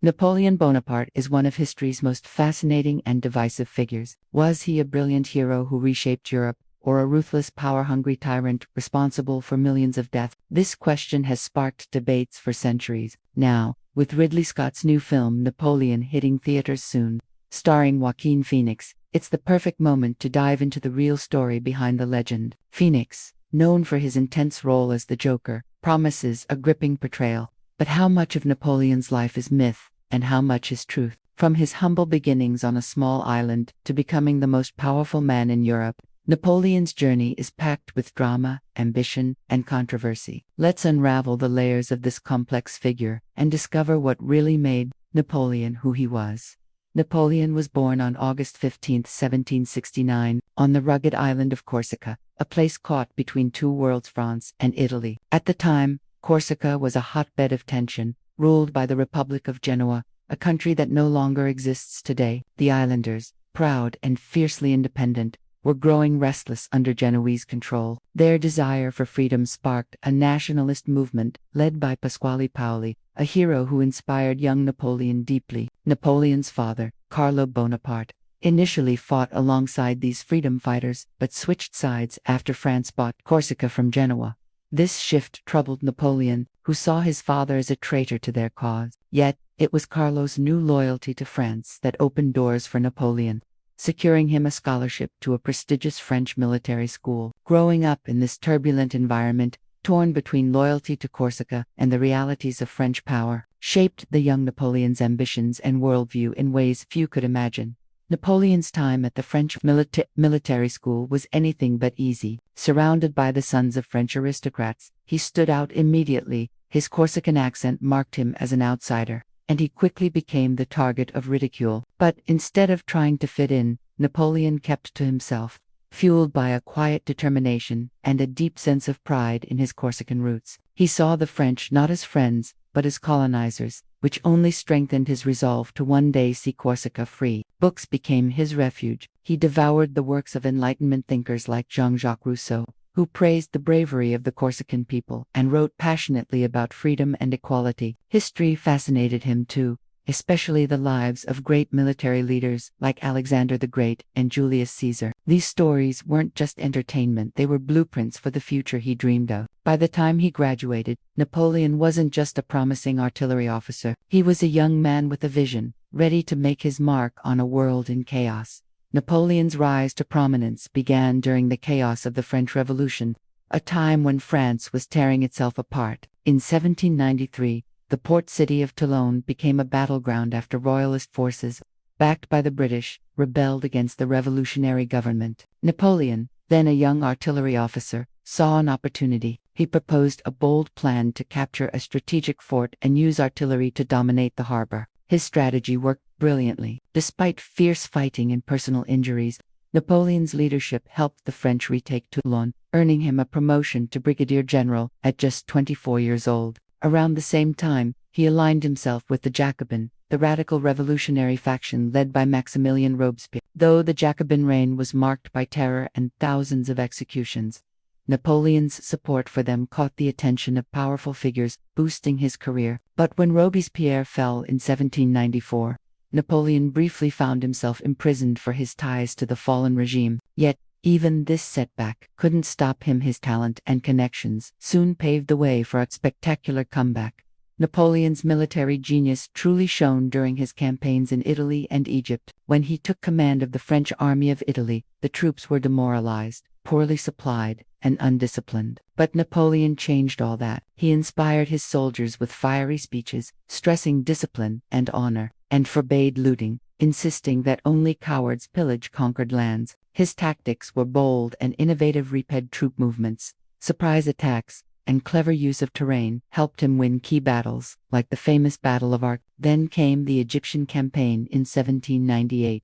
Napoleon Bonaparte is one of history's most fascinating and divisive figures. Was he a brilliant hero who reshaped Europe, or a ruthless, power-hungry tyrant responsible for millions of deaths? This question has sparked debates for centuries. Now, with Ridley Scott's new film Napoleon hitting theaters soon, starring Joaquin Phoenix, it's the perfect moment to dive into the real story behind the legend. Phoenix, known for his intense role as the Joker, promises a gripping portrayal. But how much of Napoleon's life is myth, and how much is truth? From his humble beginnings on a small island to becoming the most powerful man in Europe, Napoleon's journey is packed with drama, ambition, and controversy. Let's unravel the layers of this complex figure and discover what really made Napoleon who he was. Napoleon was born on August 15, 1769, on the rugged island of Corsica, a place caught between two worlds, France and Italy. At the time, Corsica was a hotbed of tension, ruled by the Republic of Genoa, a country that no longer exists today. The islanders, proud and fiercely independent, were growing restless under Genoese control. Their desire for freedom sparked a nationalist movement led by Pasquale Paoli, a hero who inspired young Napoleon deeply. Napoleon's father, Carlo Bonaparte, initially fought alongside these freedom fighters, but switched sides after France bought Corsica from Genoa. This shift troubled Napoleon, who saw his father as a traitor to their cause. Yet, it was Carlo's new loyalty to France that opened doors for Napoleon, securing him a scholarship to a prestigious French military school. Growing up in this turbulent environment, torn between loyalty to Corsica and the realities of French power, shaped the young Napoleon's ambitions and worldview in ways few could imagine. Napoleon's time at the French military school was anything but easy. Surrounded by the sons of French aristocrats, he stood out immediately. His Corsican accent marked him as an outsider, and he quickly became the target of ridicule. But instead of trying to fit in, Napoleon kept to himself, fueled by a quiet determination and a deep sense of pride in his Corsican roots. He saw the French not as friends, but as colonizers, which only strengthened his resolve to one day see Corsica free. Books became his refuge. He devoured the works of Enlightenment thinkers like Jean-Jacques Rousseau, who praised the bravery of the Corsican people and wrote passionately about freedom and equality. History fascinated him too, especially the lives of great military leaders like Alexander the Great and Julius Caesar. These stories weren't just entertainment, they were blueprints for the future he dreamed of. By the time he graduated, Napoleon wasn't just a promising artillery officer. He was a young man with a vision, ready to make his mark on a world in chaos. Napoleon's rise to prominence began during the chaos of the French Revolution, a time when France was tearing itself apart. In 1793, the port city of Toulon became a battleground after royalist forces, backed by the British, rebelled against the revolutionary government. Napoleon, then a young artillery officer, saw an opportunity. He proposed a bold plan to capture a strategic fort and use artillery to dominate the harbor. His strategy worked brilliantly. Despite fierce fighting and personal injuries, Napoleon's leadership helped the French retake Toulon, earning him a promotion to brigadier general at just 24 years old. Around the same time, he aligned himself with the Jacobin, the radical revolutionary faction led by Maximilien Robespierre. Though the Jacobin reign was marked by terror and thousands of executions, Napoleon's support for them caught the attention of powerful figures, boosting his career. But when Robespierre fell in 1794, Napoleon briefly found himself imprisoned for his ties to the fallen regime. Yet, even this setback couldn't stop him. His talent and connections soon paved the way for a spectacular comeback. Napoleon's military genius truly shone during his campaigns in Italy and Egypt. When he took command of the French army of Italy, the troops were demoralized, poorly supplied, and undisciplined. But Napoleon changed all that. He inspired his soldiers with fiery speeches, stressing discipline and honor, and forbade looting, insisting that only cowards pillage conquered lands. His tactics were bold and innovative. Rapid troop movements, surprise attacks, and clever use of terrain helped him win key battles, like the famous Battle of Arc. Then came the Egyptian campaign in 1798,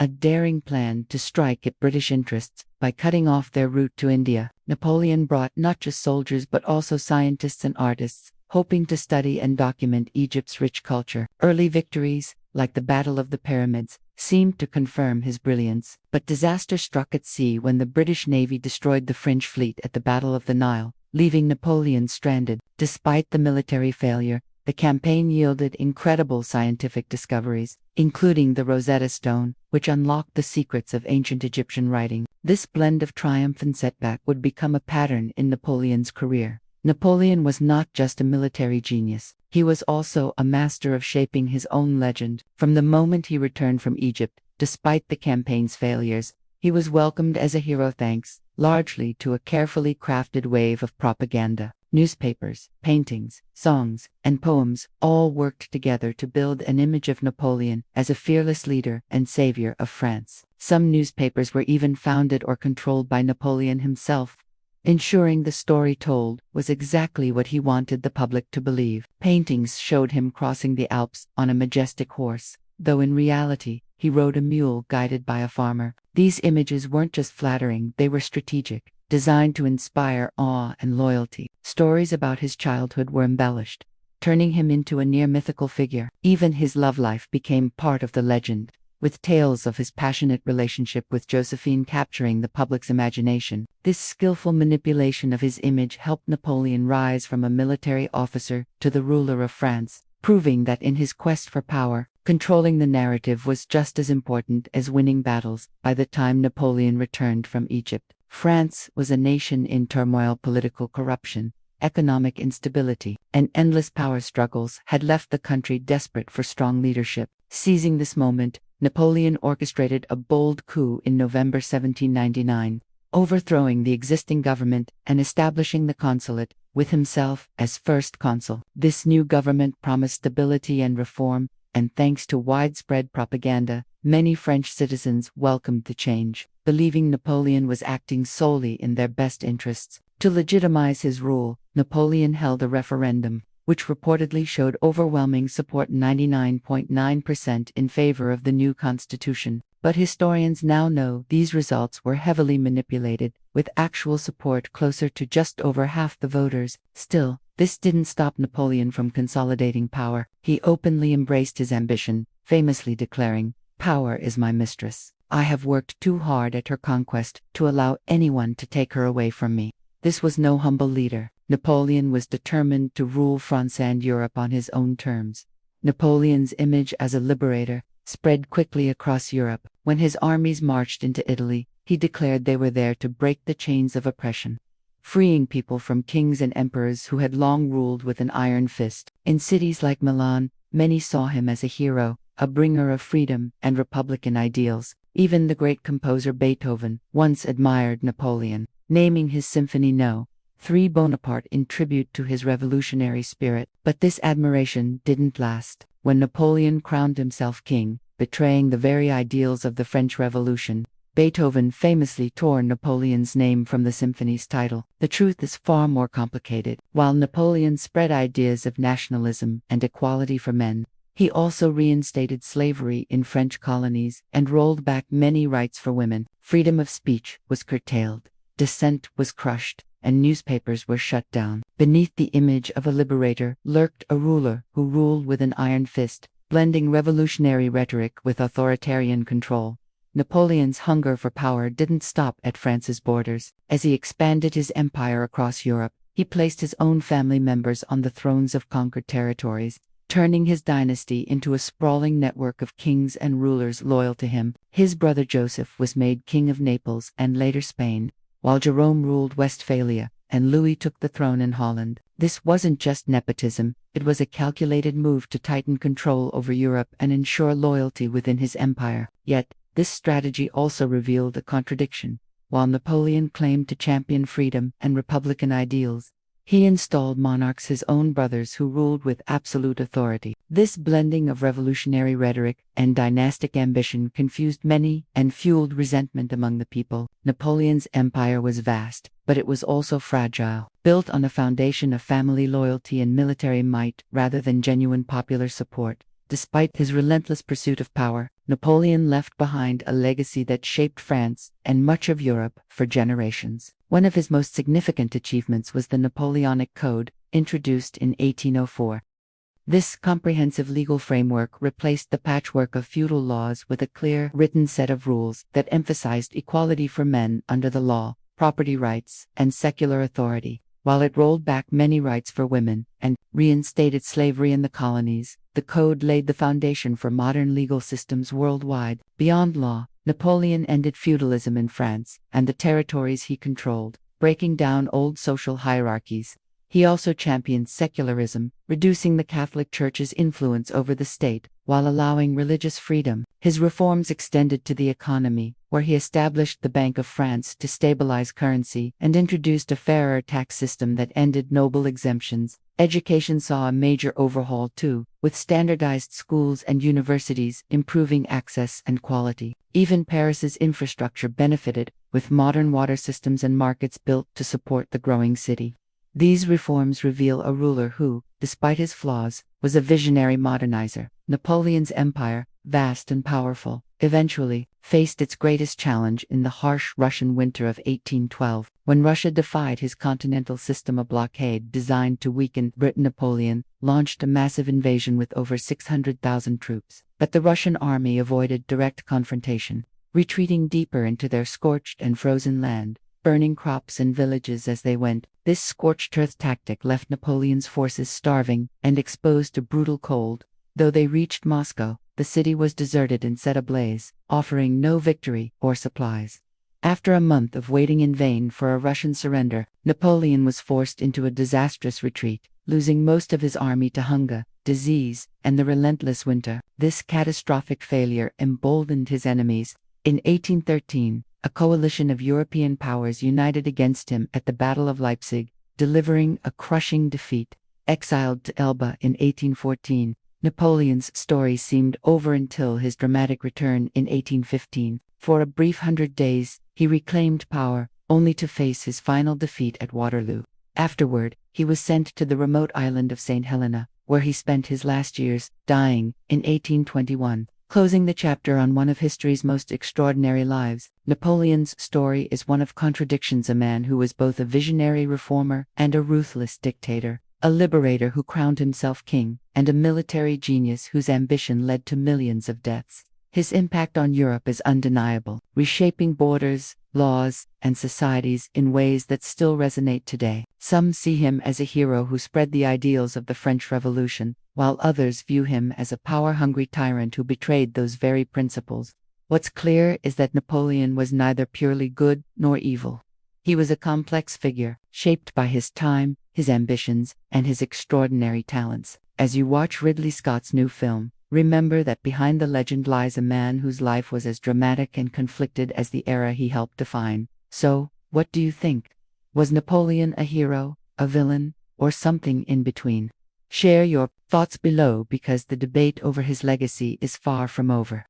a daring plan to strike at British interests by cutting off their route to India. Napoleon brought not just soldiers but also scientists and artists, hoping to study and document Egypt's rich culture. Early victories, like the Battle of the Pyramids, seemed to confirm his brilliance. But disaster struck at sea when the British Navy destroyed the French fleet at the Battle of the Nile, leaving Napoleon stranded. Despite the military failure, The campaign yielded incredible scientific discoveries, including the Rosetta Stone, which unlocked the secrets of ancient Egyptian writing. This blend of triumph and setback would become a pattern in Napoleon's career. Napoleon was not just a military genius, he was also a master of shaping his own legend. From the moment he returned from Egypt, despite the campaign's failures, he was welcomed as a hero thanks, largely to a carefully crafted wave of propaganda. Newspapers, paintings, songs, and poems all worked together to build an image of Napoleon as a fearless leader and savior of France. Some newspapers were even founded or controlled by Napoleon himself, ensuring the story told was exactly what he wanted the public to believe. Paintings showed him crossing the Alps on a majestic horse, though in reality, he rode a mule guided by a farmer. These images weren't just flattering, they were strategic, designed to inspire awe and loyalty. Stories about his childhood were embellished, turning him into a near-mythical figure. Even his love life became part of the legend, with tales of his passionate relationship with Josephine capturing the public's imagination. This skillful manipulation of his image helped Napoleon rise from a military officer to the ruler of France, proving that in his quest for power, controlling the narrative was just as important as winning battles. By the time Napoleon returned from Egypt, France was a nation in turmoil. Political corruption, economic instability, and endless power struggles had left the country desperate for strong leadership. Seizing this moment, Napoleon orchestrated a bold coup in November 1799, overthrowing the existing government and establishing the consulate, with himself as first consul. This new government promised stability and reform, and thanks to widespread propaganda, many French citizens welcomed the change, believing Napoleon was acting solely in their best interests. To legitimize his rule, Napoleon held a referendum, which reportedly showed overwhelming support, 99.9% in favor of the new constitution. But historians now know these results were heavily manipulated, with actual support closer to just over half the voters. Still, this didn't stop Napoleon from consolidating power. He openly embraced his ambition, famously declaring, "Power is my mistress. I have worked too hard at her conquest to allow anyone to take her away from me." This was no humble leader. Napoleon was determined to rule France and Europe on his own terms. Napoleon's image as a liberator spread quickly across Europe. When his armies marched into Italy, he declared they were there to break the chains of oppression, freeing people from kings and emperors who had long ruled with an iron fist. In cities like Milan, many saw him as a hero, a bringer of freedom and republican ideals. Even the great composer Beethoven once admired Napoleon, naming his Symphony No. 3 Bonaparte in tribute to his revolutionary spirit. But this admiration didn't last. When Napoleon crowned himself king, betraying the very ideals of the French Revolution, Beethoven famously tore Napoleon's name from the symphony's title. The truth is far more complicated. While Napoleon spread ideas of nationalism and equality for men, he also reinstated slavery in French colonies and rolled back many rights for women. Freedom of speech was curtailed, dissent was crushed, and newspapers were shut down. Beneath the image of a liberator lurked a ruler who ruled with an iron fist, blending revolutionary rhetoric with authoritarian control. Napoleon's hunger for power didn't stop at France's borders. As he expanded his empire across Europe, he placed his own family members on the thrones of conquered territories, turning his dynasty into a sprawling network of kings and rulers loyal to him. His brother Joseph was made king of Naples and later Spain, while Jerome ruled Westphalia, and Louis took the throne in Holland. This wasn't just nepotism, it was a calculated move to tighten control over Europe and ensure loyalty within his empire. Yet, this strategy also revealed a contradiction. While Napoleon claimed to champion freedom and republican ideals, he installed monarchs, his own brothers, who ruled with absolute authority. This blending of revolutionary rhetoric and dynastic ambition confused many and fueled resentment among the people. Napoleon's empire was vast, but it was also fragile, built on a foundation of family loyalty and military might rather than genuine popular support. Despite his relentless pursuit of power, Napoleon left behind a legacy that shaped France and much of Europe for generations. One of his most significant achievements was the Napoleonic Code, introduced in 1804. This comprehensive legal framework replaced the patchwork of feudal laws with a clear, written set of rules that emphasized equality for men under the law, property rights, and secular authority. While it rolled back many rights for women and reinstated slavery in the colonies, the code laid the foundation for modern legal systems worldwide. Beyond law, Napoleon ended feudalism in France and the territories he controlled, breaking down old social hierarchies. He also championed secularism, reducing the Catholic Church's influence over the state, while allowing religious freedom. His reforms extended to the economy, where he established the Bank of France to stabilize currency and introduced a fairer tax system that ended noble exemptions. Education saw a major overhaul too, with standardized schools and universities improving access and quality. Even Paris's infrastructure benefited, with modern water systems and markets built to support the growing city. These reforms reveal a ruler who, despite his flaws, was a visionary modernizer. Napoleon's empire, vast and powerful, eventually faced its greatest challenge in the harsh Russian winter of 1812, when Russia defied his continental system. A blockade designed to weaken Britain. Napoleon launched a massive invasion with over 600,000 troops, but the Russian army avoided direct confrontation, retreating deeper into their scorched and frozen land, burning crops and villages as they went. This scorched earth tactic left Napoleon's forces starving and exposed to brutal cold. Though they reached Moscow, the city was deserted and set ablaze, offering no victory or supplies. After a month of waiting in vain for a Russian surrender, Napoleon was forced into a disastrous retreat, losing most of his army to hunger, disease, and the relentless winter. This catastrophic failure emboldened his enemies. In 1813, a coalition of European powers united against him at the Battle of Leipzig, delivering a crushing defeat. Exiled to Elba in 1814, Napoleon's story seemed over until his dramatic return in 1815. For a brief 100 days, he reclaimed power, only to face his final defeat at Waterloo. Afterward, he was sent to the remote island of St. Helena, where he spent his last years, dying in 1821. Closing the chapter on one of history's most extraordinary lives, Napoleon's story is one of contradictions. A man who was both a visionary reformer and a ruthless dictator, a liberator who crowned himself king, and a military genius whose ambition led to millions of deaths. His impact on Europe is undeniable, reshaping borders, laws, and societies in ways that still resonate today. Some see him as a hero who spread the ideals of the French Revolution, while others view him as a power-hungry tyrant who betrayed those very principles. What's clear is that Napoleon was neither purely good nor evil. He was a complex figure, shaped by his time, his ambitions, and his extraordinary talents. As you watch Ridley Scott's new film, remember that behind the legend lies a man whose life was as dramatic and conflicted as the era he helped define. So, what do you think? Was Napoleon a hero, a villain, or something in between? Share your thoughts below because the debate over his legacy is far from over.